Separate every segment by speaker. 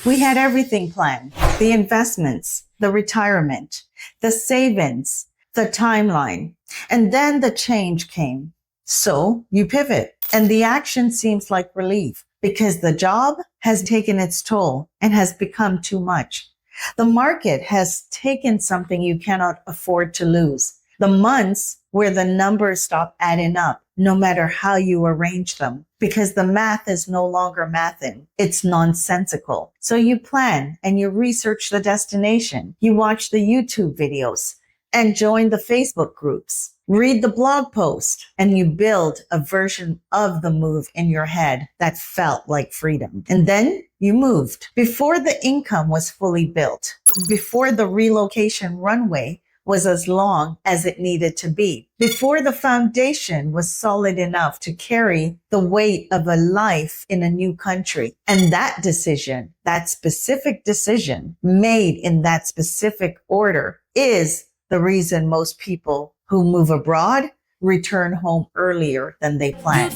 Speaker 1: We had everything planned: the investments, the retirement, the savings, the timeline, and then the change came. So you pivot, and the action seems like relief because the job has taken its toll and has become too much. The market has taken something you cannot afford to lose. The months where the numbers stop adding up, no matter how you arrange them, because the math is no longer mathing. It's nonsensical. So you plan and you research the destination. You watch the YouTube videos and join the Facebook groups. Read the blog post, and you build a version of the move in your head that felt like freedom. And then you moved before the income was fully built, before the relocation runway was as long as it needed to be, before the foundation was solid enough to carry the weight of a life in a new country. And that decision, that specific decision made in that specific order, is the reason most people who move abroad return home earlier than they planned.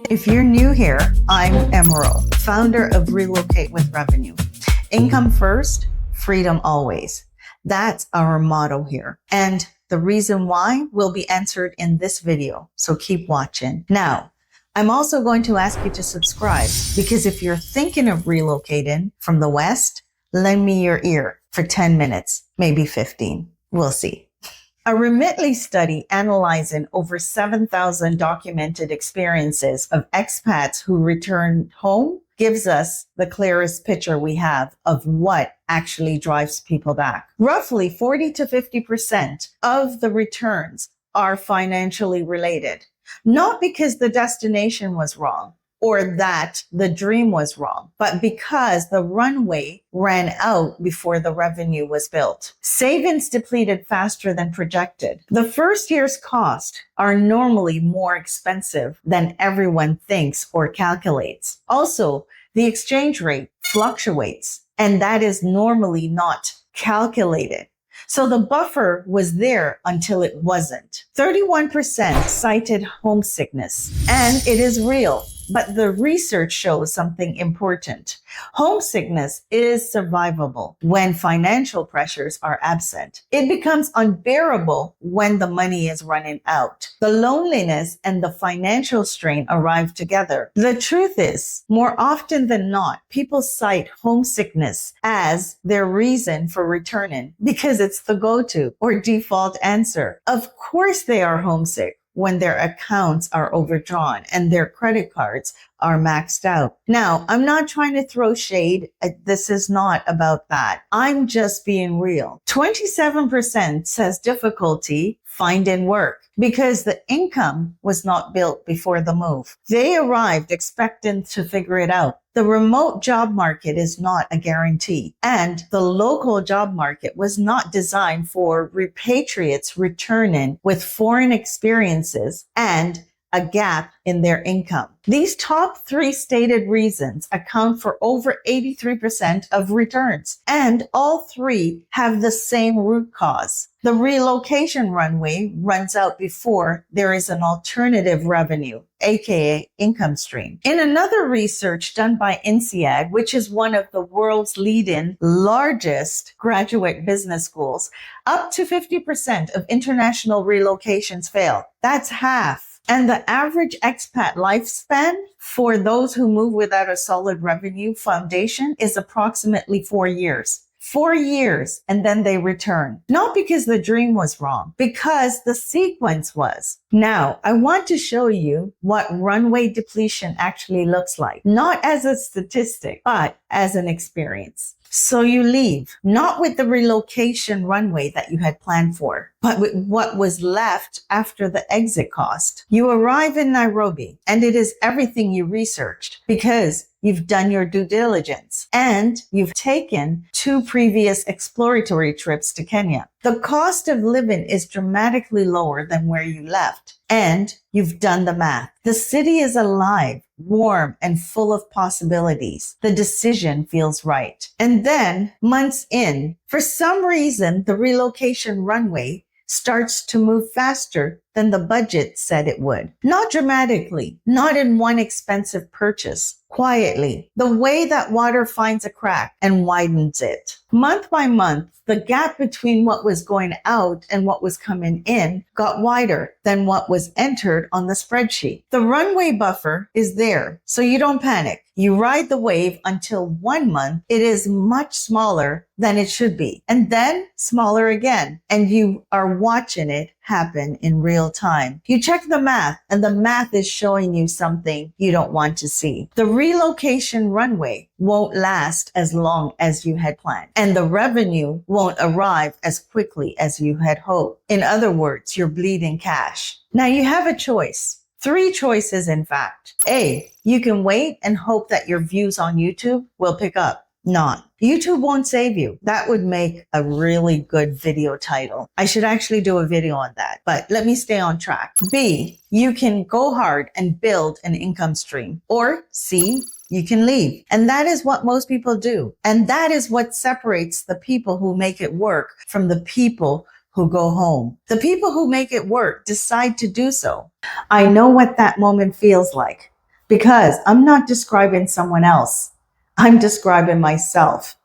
Speaker 1: If you're new here, I'm Emerald, founder of Relocate with Revenue. Income first, freedom always. That's our motto here. And the reason why will be answered in this video. So keep watching. Now, I'm also going to ask you to subscribe, because if you're thinking of relocating from the West, lend me your ear for 10 minutes, maybe 15. We'll see. A Remitly study analyzing over 7,000 documented experiences of expats who returned home gives us the clearest picture we have of what actually drives people back. Roughly 40 to 50% of the returns are financially related, not because the destination was wrong or that the dream was wrong, but because the runway ran out before the revenue was built. Savings depleted faster than projected. The first year's costs are normally more expensive than everyone thinks or calculates. Also, the exchange rate fluctuates, and that is normally not calculated. So the buffer was there until it wasn't. 31% cited homesickness, and it is real. But the research shows something important. Homesickness is survivable when financial pressures are absent. It becomes unbearable when the money is running out. The loneliness and the financial strain arrive together. The truth is, more often than not, people cite homesickness as their reason for returning because it's the go-to or default answer. Of course they are homesick when their accounts are overdrawn and their credit cards are maxed out. Now, I'm not trying to throw shade. This is not about that. I'm just being real. 27% says difficulty finding work because the income was not built before the move. They arrived expecting to figure it out. The remote job market is not a guarantee, and the local job market was not designed for repatriates returning with foreign experiences and a gap in their income. These top three stated reasons account for over 83% of returns, and all three have the same root cause. The relocation runway runs out before there is an alternative revenue, aka income stream. In another research done by INSEAD, which is one of the world's leading largest graduate business schools, up to 50% of international relocations fail. That's half. And the average expat lifespan for those who move without a solid revenue foundation is approximately 4 years. 4 years, and then they return. Not because the dream was wrong, because the sequence was. Now, I want to show you what runway depletion actually looks like. Not as a statistic, but as an experience. So you leave, not with the relocation runway that you had planned for, but with what was left after the exit cost. You arrive in Nairobi, and it is everything you researched because you've done your due diligence and you've taken 2 previous exploratory trips to Kenya. The cost of living is dramatically lower than where you left, and you've done the math. The city is alive, warm, and full of possibilities. The decision feels right. And then, months in, for some reason, the relocation runway starts to move faster than the budget said it would. Not dramatically, not in one expensive purchase, quietly, the way that water finds a crack and widens it. Month by month, the gap between what was going out and what was coming in got wider than what was entered on the spreadsheet. The runway buffer is there, so you don't panic. You ride the wave until 1 month it is much smaller than it should be, and then smaller again, and you are watching it happen in real time. You check the math, and the math is showing you something you don't want to see. The relocation runway won't last as long as you had planned, and the revenue won't arrive as quickly as you had hoped. In other words, you're bleeding cash. Now you have a choice. 3 choices, in fact. A, you can wait and hope that your views on YouTube will pick up. Not. YouTube won't save you. That would make a really good video title. I should actually do a video on that, but let me stay on track. B, you can go hard and build an income stream. Or C, you can leave. And that is what most people do. And that is what separates the people who make it work from the people who go home. The people who make it work decide to do so. I know what that moment feels like because I'm not describing someone else. I'm describing myself.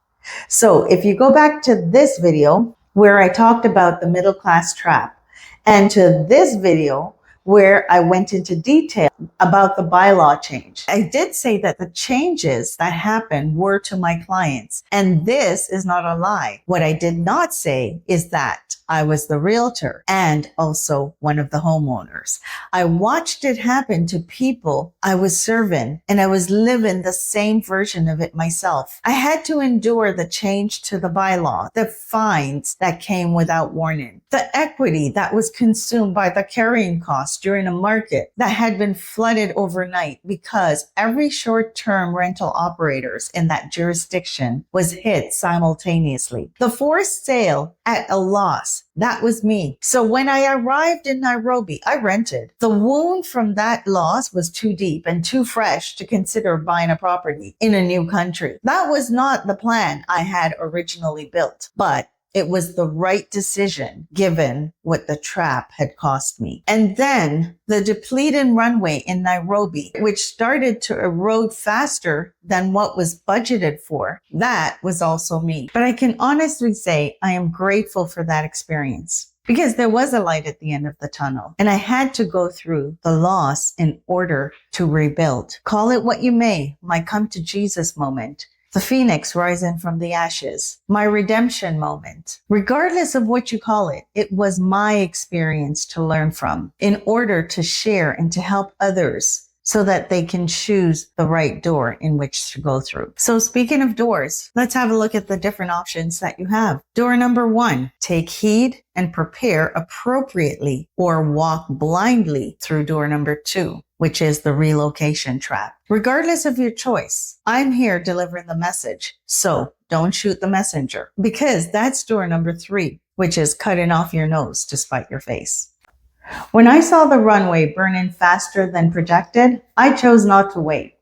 Speaker 1: So if you go back to this video where I talked about the middle class trap and to this video where I went into detail about the bylaw change, I did say that the changes that happened were to my clients. And this is not a lie. What I did not say is that I was the realtor and also one of the homeowners. I watched it happen to people I was serving, and I was living the same version of it myself. I had to endure the change to the bylaw, the fines that came without warning, the equity that was consumed by the carrying costs during a market that had been flooded overnight because every short-term rental operators in that jurisdiction was hit simultaneously. The forced sale at a loss, that was me. So when I arrived in Nairobi, I rented. The wound from that loss was too deep and too fresh to consider buying a property in a new country. That was not the plan I had originally built, but it was the right decision given what the trap had cost me. And then the depleting runway in Nairobi, which started to erode faster than what was budgeted for, that was also me. But I can honestly say I am grateful for that experience because there was a light at the end of the tunnel, and I had to go through the loss in order to rebuild. Call it what you may, my come to Jesus moment, the phoenix rising from the ashes, my redemption moment. Regardless of what you call it, it was my experience to learn from in order to share and to help others so that they can choose the right door in which to go through. So speaking of doors, let's have a look at the different options that you have. Door number 1, take heed and prepare appropriately or walk blindly through door number 2, which is the relocation trap. Regardless of your choice, I'm here delivering the message. So don't shoot the messenger, because that's door number 3, which is cutting off your nose to spite your face. When I saw the runway burning faster than projected, I chose not to wait.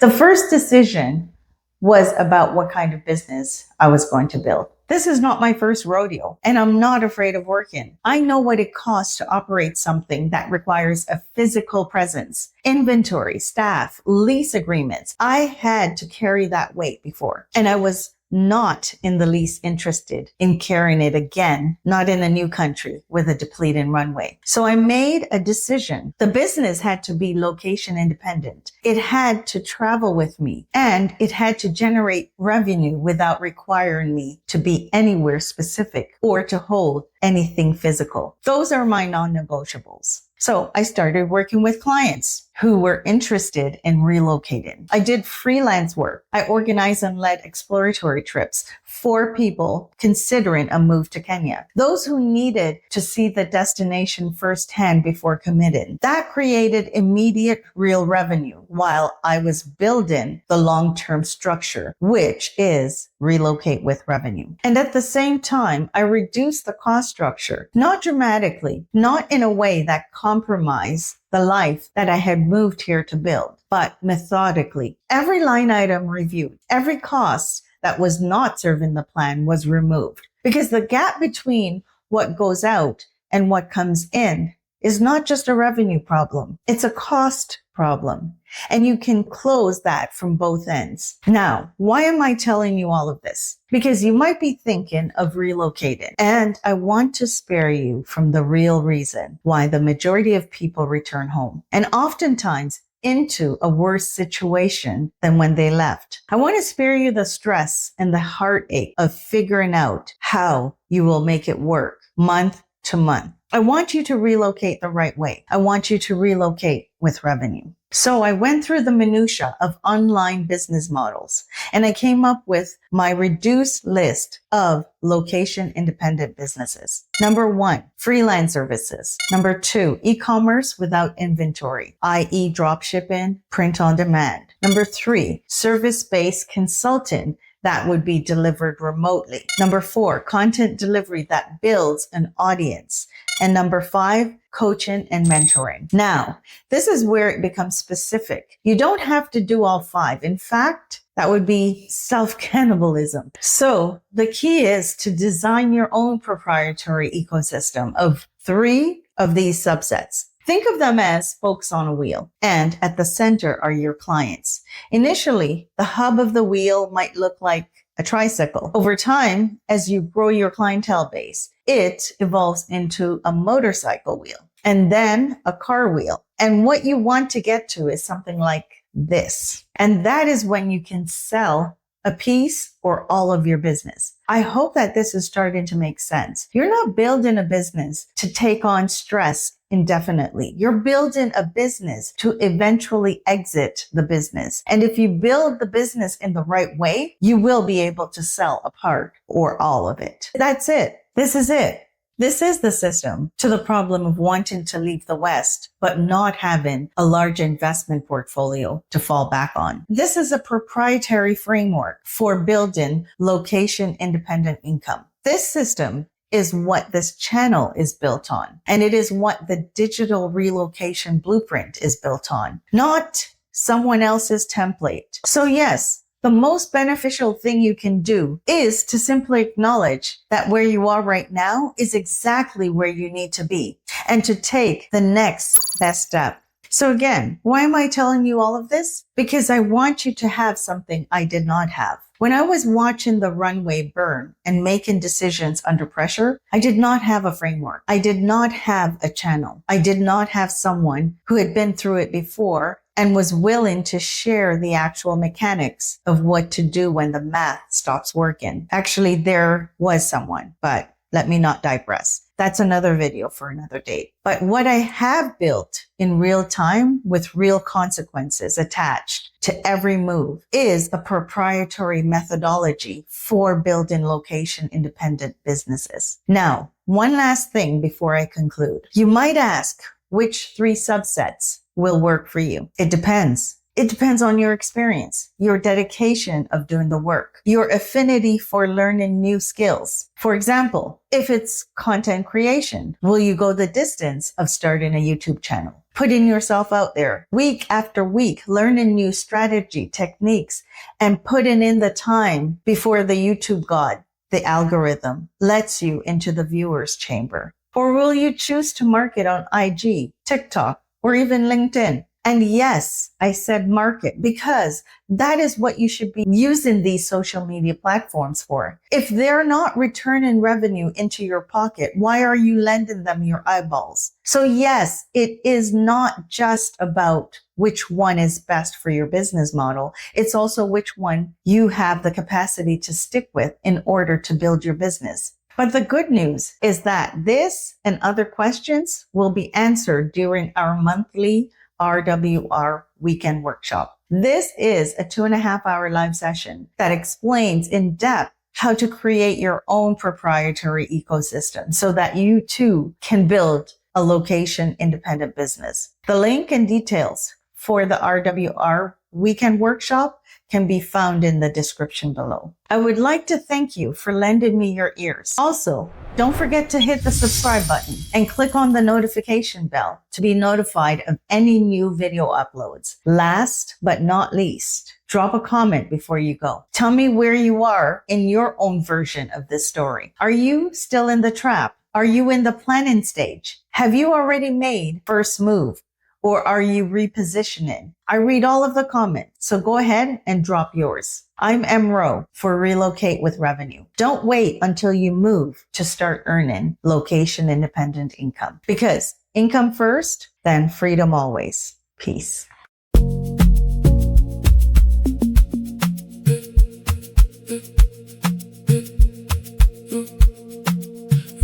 Speaker 1: The first decision was about what kind of business I was going to build. This is not my first rodeo, and I'm not afraid of working. I know what it costs to operate something that requires a physical presence, inventory, staff, lease agreements. I had to carry that weight before, and I was not in the least interested in carrying it again, not in a new country with a depleting runway. So I made a decision. The business had to be location independent. It had to travel with me, and it had to generate revenue without requiring me to be anywhere specific or to hold anything physical. Those are my non-negotiables. So I started working with clients who were interested in relocating. I did freelance work. I organized and led exploratory trips for people considering a move to Kenya. Those who needed to see the destination firsthand before committing. That created immediate real revenue while I was building the long-term structure, which is Relocate with revenue. And at the same time, I reduced the cost structure, not dramatically, not in a way that compromised the life that I had moved here to build, but methodically. Every line item reviewed, every cost that was not serving the plan was removed, because the gap between what goes out and what comes in is not just a revenue problem. It's a cost problem. And you can close that from both ends. Now, why am I telling you all of this? Because you might be thinking of relocating. And I want to spare you from the real reason why the majority of people return home. And oftentimes into a worse situation than when they left. I want to spare you the stress and the heartache of figuring out how you will make it work month to month. I want you to relocate the right way. I want you to relocate with revenue. So I went through the minutia of online business models and I came up with my reduced list of location independent businesses. Number 1, freelance services. Number 2, e-commerce without inventory, i.e. drop shipping, print on demand. Number 3, service-based consulting that would be delivered remotely. Number 4, content delivery that builds an audience. And number 5, coaching and mentoring. Now, this is where it becomes specific. You don't have to do all 5. In fact, that would be self-cannibalism. So the key is to design your own proprietary ecosystem of 3 of these subsets. Think of them as spokes on a wheel, and at the center are your clients. Initially, the hub of the wheel might look like a tricycle. Over time, as you grow your clientele base, it evolves into a motorcycle wheel and then a car wheel. And what you want to get to is something like this. And that is when you can sell a piece or all of your business. I hope that this is starting to make sense. You're not building a business to take on stress indefinitely. You're building a business to eventually exit the business. And if you build the business in the right way, you will be able to sell a part or all of it. That's it. This is it. This is the system to the problem of wanting to leave the West, but not having a large investment portfolio to fall back on. This is a proprietary framework for building location independent income. This system is what this channel is built on. And it is what the digital relocation blueprint is built on, not someone else's template. So yes, the most beneficial thing you can do is to simply acknowledge that where you are right now is exactly where you need to be and to take the next best step. So again, why am I telling you all of this? Because I want you to have something I did not have. When I was watching the runway burn and making decisions under pressure, I did not have a framework. I did not have a channel. I did not have someone who had been through it before and was willing to share the actual mechanics of what to do when the math stops working. Actually, there was someone, but let me not digress. That's another video for another day. But what I have built in real time with real consequences attached to every move is a proprietary methodology for building location independent businesses. Now, one last thing before I conclude. You might ask, which 3 subsets will work for you? It depends. It depends on your experience, your dedication of doing the work, your affinity for learning new skills. For example, if it's content creation, will you go the distance of starting a YouTube channel? Putting yourself out there week after week, learning new strategy, techniques, and putting in the time before the YouTube god, the algorithm, lets you into the viewer's chamber. Or will you choose to market on IG, TikTok, or even LinkedIn? And yes, I said market because that is what you should be using these social media platforms for. If they're not returning revenue into your pocket, why are you lending them your eyeballs? So yes, it is not just about which one is best for your business model. It's also which one you have the capacity to stick with in order to build your business. But the good news is that this and other questions will be answered during our monthly RWR weekend workshop. This is a 2.5-hour live session that explains in depth how to create your own proprietary ecosystem so that you too can build a location independent business. The link and details for the RWR weekend workshop can be found in the description below. I would like to thank you for lending me your ears. Also, don't forget to hit the subscribe button and click on the notification bell to be notified of any new video uploads. Last but not least, drop a comment before you go. Tell me where you are in your own version of this story. Are you still in the trap? Are you in the planning stage? Have you already made first move? Or are you repositioning? I read all of the comments, so go ahead and drop yours. I'm Emro for Relocate with Revenue. Don't wait until you move to start earning location independent income, because income first, then freedom always. Peace.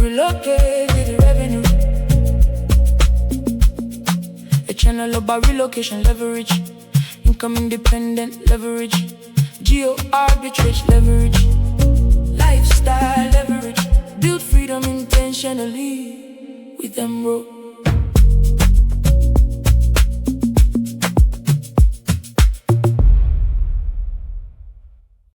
Speaker 2: Relocate with the revenue. A channel about relocation leverage. Income independent leverage. Geo arbitrage leverage. Lifestyle leverage. Build freedom intentionally with them, bro.